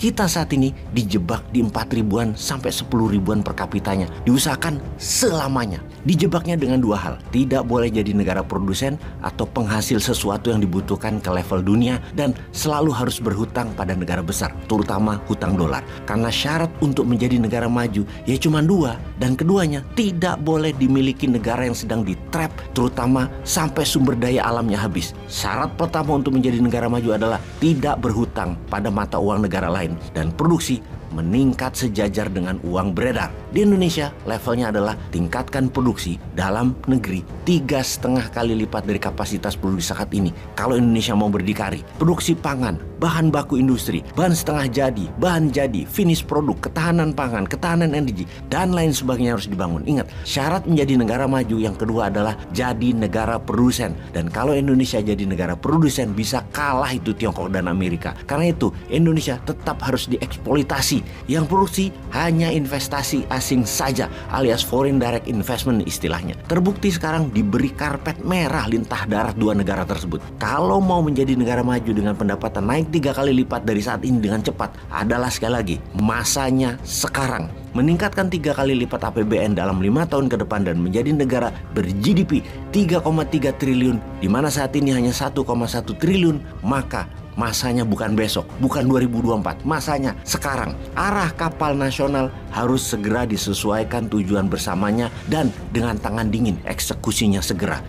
Kita saat ini dijebak di 4 ribuan sampai 10 ribuan per kapitanya. Diusahakan selamanya. Dijebaknya dengan dua hal. Tidak boleh jadi negara produsen atau penghasil sesuatu yang dibutuhkan ke level dunia, dan selalu harus berhutang pada negara besar, terutama hutang dolar. Karena syarat untuk menjadi negara maju ya cuma dua, dan keduanya tidak boleh dimiliki negara yang sedang di-trap, terutama sampai sumber daya alamnya habis. Syarat pertama untuk menjadi negara maju adalah tidak berhutang pada mata uang negara lain, dan produksi meningkat sejajar dengan uang beredar. Di Indonesia, levelnya adalah tingkatkan produksi dalam negeri 3,5 kali lipat dari kapasitas produksi saat ini. Kalau Indonesia mau berdikari, produksi pangan, bahan baku industri, bahan setengah jadi, bahan jadi, finish produk, ketahanan pangan, ketahanan energi, dan lain sebagainya harus dibangun. Ingat, syarat menjadi negara maju yang kedua adalah jadi negara produsen. Dan kalau Indonesia jadi negara produsen, bisa kalah itu Tiongkok dan Amerika. Karena itu, Indonesia tetap harus dieksploitasi. Yang produksi hanya investasi asing saja, alias foreign direct investment istilahnya. Terbukti sekarang diberi karpet merah lintah darat dua negara tersebut. Kalau mau menjadi negara maju dengan pendapatan naik 3 kali lipat dari saat ini dengan cepat, adalah sekali lagi masanya sekarang. Meningkatkan 3 kali lipat APBN dalam 5 tahun ke depan dan menjadi negara ber-GDP 3,3 triliun, di mana saat ini hanya 1,1 triliun, maka masanya bukan besok, bukan 2024, masanya sekarang. Arah kapal nasional harus segera disesuaikan tujuan bersamanya, dan dengan tangan dingin eksekusinya segera.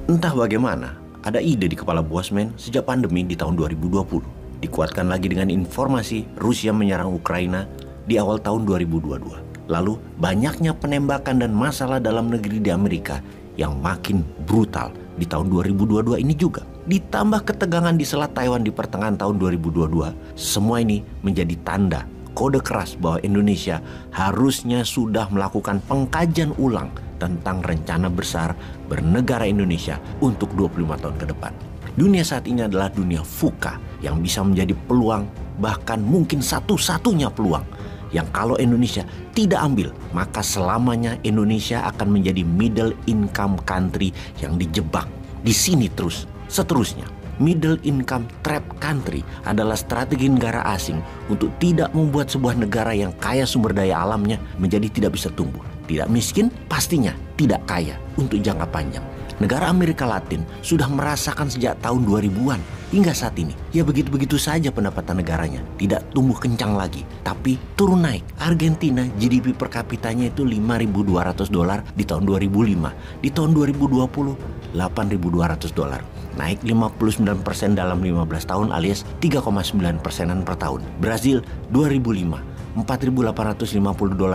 Entah bagaimana, ada ide di kepala Bosman sejak pandemi di tahun 2020. Dikuatkan lagi dengan informasi Rusia menyerang Ukraina di awal tahun 2022. Lalu banyaknya penembakan dan masalah dalam negeri di Amerika yang makin brutal di tahun 2022 ini juga. Ditambah ketegangan di Selat Taiwan di pertengahan tahun 2022. Semua ini menjadi tanda kode keras bahwa Indonesia harusnya sudah melakukan pengkajian ulang tentang rencana besar bernegara Indonesia untuk 25 tahun ke depan. Dunia saat ini adalah dunia VUCA yang bisa menjadi peluang, bahkan mungkin satu-satunya peluang, yang kalau Indonesia tidak ambil, maka selamanya Indonesia akan menjadi middle income country yang dijebak di sini terus seterusnya. Middle income trap country adalah strategi negara asing untuk tidak membuat sebuah negara yang kaya sumber daya alamnya menjadi tidak bisa tumbuh. Tidak miskin, pastinya tidak kaya untuk jangka panjang. Negara Amerika Latin sudah merasakan sejak tahun 2000-an hingga saat ini. Ya begitu-begitu saja pendapatan negaranya. Tidak tumbuh kencang lagi, tapi turun naik. Argentina GDP per kapitanya itu $5.200 di tahun 2005. Di tahun 2020, $8.200. Naik 59% dalam 15 tahun alias 3,9%-an per tahun. Brazil 2005. $4.850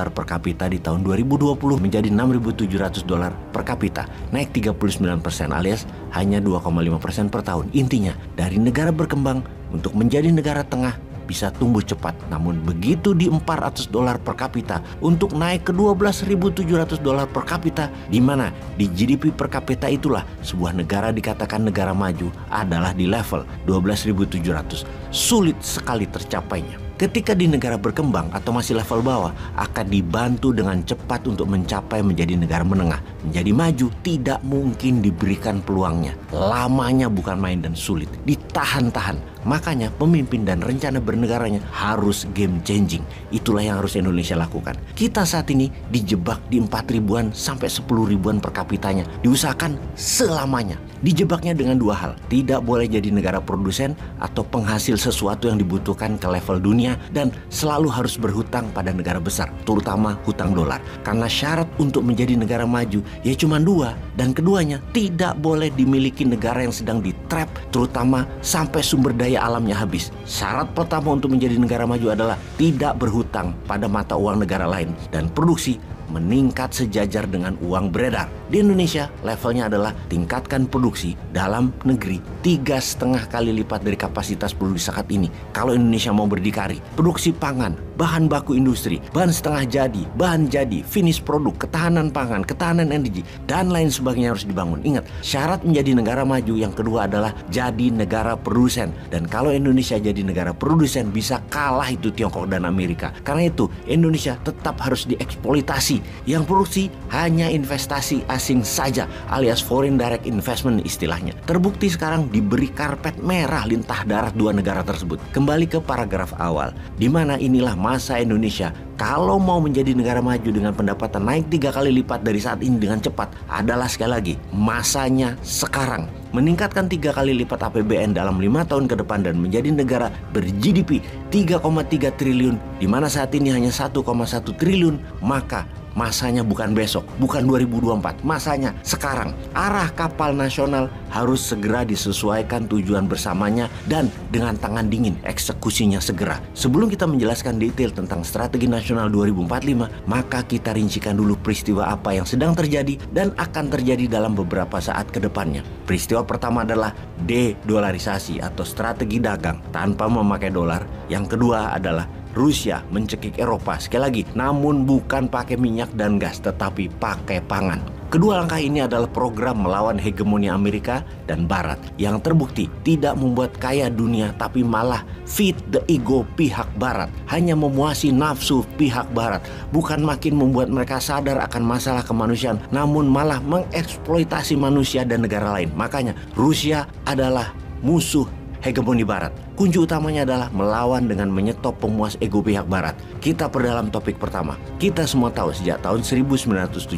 per kapita di tahun 2020 menjadi $6.700 per kapita, naik 39% alias hanya 2,5% per tahun. Intinya, dari negara berkembang untuk menjadi negara tengah bisa tumbuh cepat, namun begitu di $400 per kapita untuk naik ke $12.700 per kapita, di mana di GDP per kapita itulah sebuah negara dikatakan negara maju adalah di level 12.700. Sulit sekali tercapainya. Ketika di negara berkembang atau masih level bawah, akan dibantu dengan cepat untuk mencapai menjadi negara menengah. Menjadi maju tidak mungkin diberikan peluangnya. Lamanya bukan main dan sulit. Ditahan-tahan. Makanya pemimpin dan rencana bernegaranya harus game changing. Itulah yang harus Indonesia lakukan. Kita saat ini dijebak di 4 ribuan sampai 10 ribuan per kapitanya. Diusahakan selamanya. Dijebaknya dengan dua hal. Tidak boleh jadi negara produsen atau penghasil sesuatu yang dibutuhkan ke level dunia, dan selalu harus berhutang pada negara besar, terutama hutang dolar. Karena syarat untuk menjadi negara maju ya cuma dua, dan keduanya tidak boleh dimiliki negara yang sedang di-trap, terutama sampai sumber daya alamnya habis. Syarat pertama untuk menjadi negara maju adalah tidak berhutang pada mata uang negara lain, dan produksi meningkat sejajar dengan uang beredar. Di Indonesia, levelnya adalah tingkatkan produksi dalam negeri 3,5 kali lipat dari kapasitas produksi saat ini. Kalau Indonesia mau berdikari, produksi pangan, bahan baku industri, bahan setengah jadi, bahan jadi, finish produk, ketahanan pangan, ketahanan energi, dan lain sebagainya harus dibangun. Ingat, syarat menjadi negara maju yang kedua adalah jadi negara produsen. Dan kalau Indonesia jadi negara produsen, bisa kalah itu Tiongkok dan Amerika. Karena itu Indonesia tetap harus dieksploitasi. Yang produksi hanya investasi asing saja, alias foreign direct investment istilahnya. Terbukti sekarang diberi karpet merah lintah darat dua negara tersebut. Kembali ke paragraf awal, di mana inilah masa Indonesia kalau mau menjadi negara maju dengan pendapatan naik 3 kali lipat dari saat ini dengan cepat adalah sekali lagi masanya sekarang. Meningkatkan 3 kali lipat APBN dalam 5 tahun ke depan dan menjadi negara ber-GDP 3,3 triliun, di mana saat ini hanya 1,1 triliun, maka masanya bukan besok, bukan 2024, masanya sekarang. Arah kapal nasional harus segera disesuaikan tujuan bersamanya dan dengan tangan dingin eksekusinya segera. Sebelum kita menjelaskan detail tentang strategi nasional 2045, maka kita rincikan dulu peristiwa apa yang sedang terjadi dan akan terjadi dalam beberapa saat ke depannya. Peristiwa pertama adalah de-dolarisasi atau strategi dagang tanpa memakai dolar. Yang kedua adalah Rusia mencekik Eropa, sekali lagi, namun bukan pakai minyak dan gas, tetapi pakai pangan. Kedua langkah ini adalah program melawan hegemoni Amerika dan Barat yang terbukti tidak membuat kaya dunia, tapi malah feed the ego pihak Barat, hanya memuasi nafsu pihak Barat, bukan makin membuat mereka sadar akan masalah kemanusiaan, namun malah mengeksploitasi manusia dan negara lain. Makanya Rusia adalah musuh hegemoni Barat. Kunci utamanya adalah melawan dengan menyetop pemuas ego pihak Barat. Kita perdalam topik pertama. Kita semua tahu sejak tahun 1971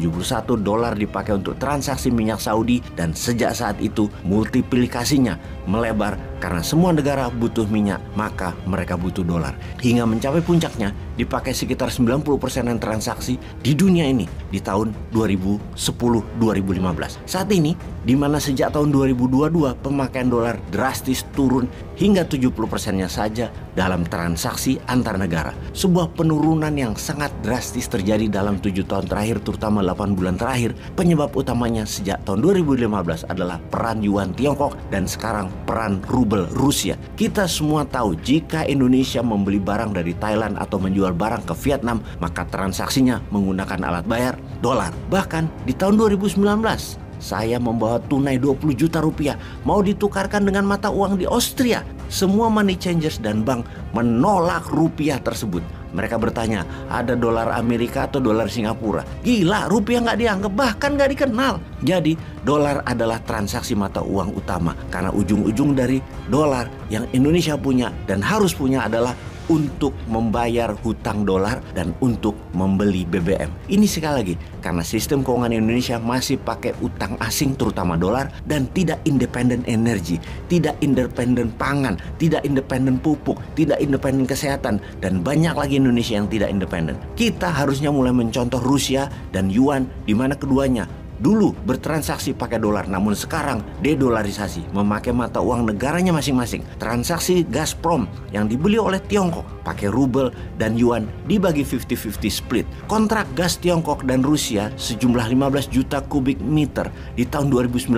dolar dipakai untuk transaksi minyak Saudi, dan sejak saat itu multiplikasinya melebar karena semua negara butuh minyak, maka mereka butuh dolar. Hingga mencapai puncaknya dipakai sekitar 90% transaksi di dunia ini di tahun 2010-2015. Saat ini, di mana sejak tahun 2022 pemakaian dolar drastis turun hingga 70%-nya saja dalam transaksi antar negara. Sebuah penurunan yang sangat drastis terjadi dalam 7 tahun terakhir, terutama 8 bulan terakhir. Penyebab utamanya sejak tahun 2015 adalah peran Yuan Tiongkok dan sekarang peran rubel Rusia. Kita semua tahu jika Indonesia membeli barang dari Thailand atau menjual barang ke Vietnam, maka transaksinya menggunakan alat bayar dolar. Bahkan di tahun 2019 saya membawa tunai 20 juta rupiah mau ditukarkan dengan mata uang di Austria. Semua money changers dan bank menolak rupiah tersebut. Mereka bertanya, ada dolar Amerika atau dolar Singapura? Gila, rupiah nggak dianggap, bahkan nggak dikenal. Jadi dolar adalah transaksi mata uang utama, karena ujung-ujung dari dolar yang Indonesia punya dan harus punya adalah untuk membayar hutang dolar dan untuk membeli BBM. Ini sekali lagi karena sistem keuangan Indonesia masih pakai utang asing, terutama dolar, dan tidak independen energi, tidak independen pangan, tidak independen pupuk, tidak independen kesehatan, dan banyak lagi Indonesia yang tidak independen. Kita harusnya mulai mencontoh Rusia dan Yuan, di mana keduanya dulu bertransaksi pakai dolar, namun sekarang dedolarisasi, memakai mata uang negaranya masing-masing. Transaksi Gazprom yang dibeli oleh Tiongkok pakai rubel dan yuan dibagi 50-50 split. Kontrak gas Tiongkok dan Rusia sejumlah 15 juta kubik meter di tahun 2019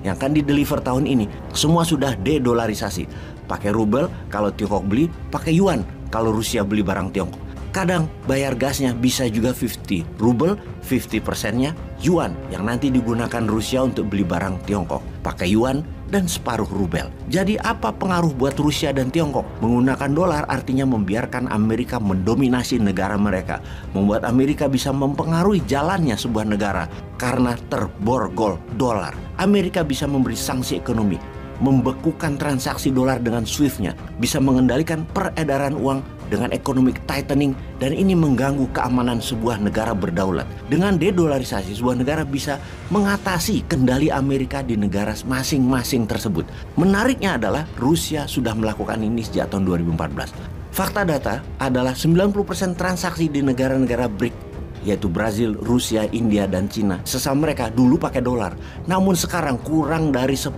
yang akan dideliver tahun ini semua sudah dedolarisasi. Pakai rubel kalau Tiongkok beli, pakai yuan kalau Rusia beli barang Tiongkok. Kadang bayar gasnya bisa juga 50 rubel, 50%-nya yuan yang nanti digunakan Rusia untuk beli barang Tiongkok. Pakai yuan dan separuh rubel. Jadi apa pengaruh buat Rusia dan Tiongkok? Menggunakan dolar artinya membiarkan Amerika mendominasi negara mereka. Membuat Amerika bisa mempengaruhi jalannya sebuah negara karena terborgol dolar. Amerika bisa memberi sanksi ekonomi, membekukan transaksi dolar dengan SWIFT-nya, bisa mengendalikan peredaran uang dengan economic tightening, dan ini mengganggu keamanan sebuah negara berdaulat. Dengan dedolarisasi, sebuah negara bisa mengatasi kendali Amerika di negara masing-masing tersebut. Menariknya adalah Rusia sudah melakukan ini sejak tahun 2014. Fakta data adalah 90% transaksi di negara-negara BRIC, yaitu Brazil, Rusia, India, dan Cina, sesama mereka dulu pakai dolar. Namun sekarang kurang dari 10%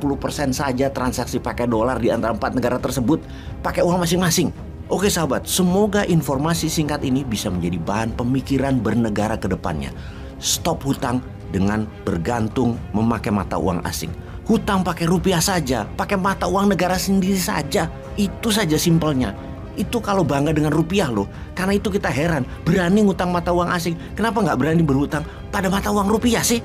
saja transaksi pakai dolar di antara 4 negara tersebut pakai uang masing-masing. Oke sahabat, semoga informasi singkat ini bisa menjadi bahan pemikiran bernegara ke depannya. Stop hutang dengan bergantung memakai mata uang asing. Hutang pakai rupiah saja, pakai mata uang negara sendiri saja. Itu saja simpelnya. Itu kalau bangga dengan rupiah loh. Karena itu kita heran, berani ngutang mata uang asing. Kenapa nggak berani berhutang pada mata uang rupiah sih?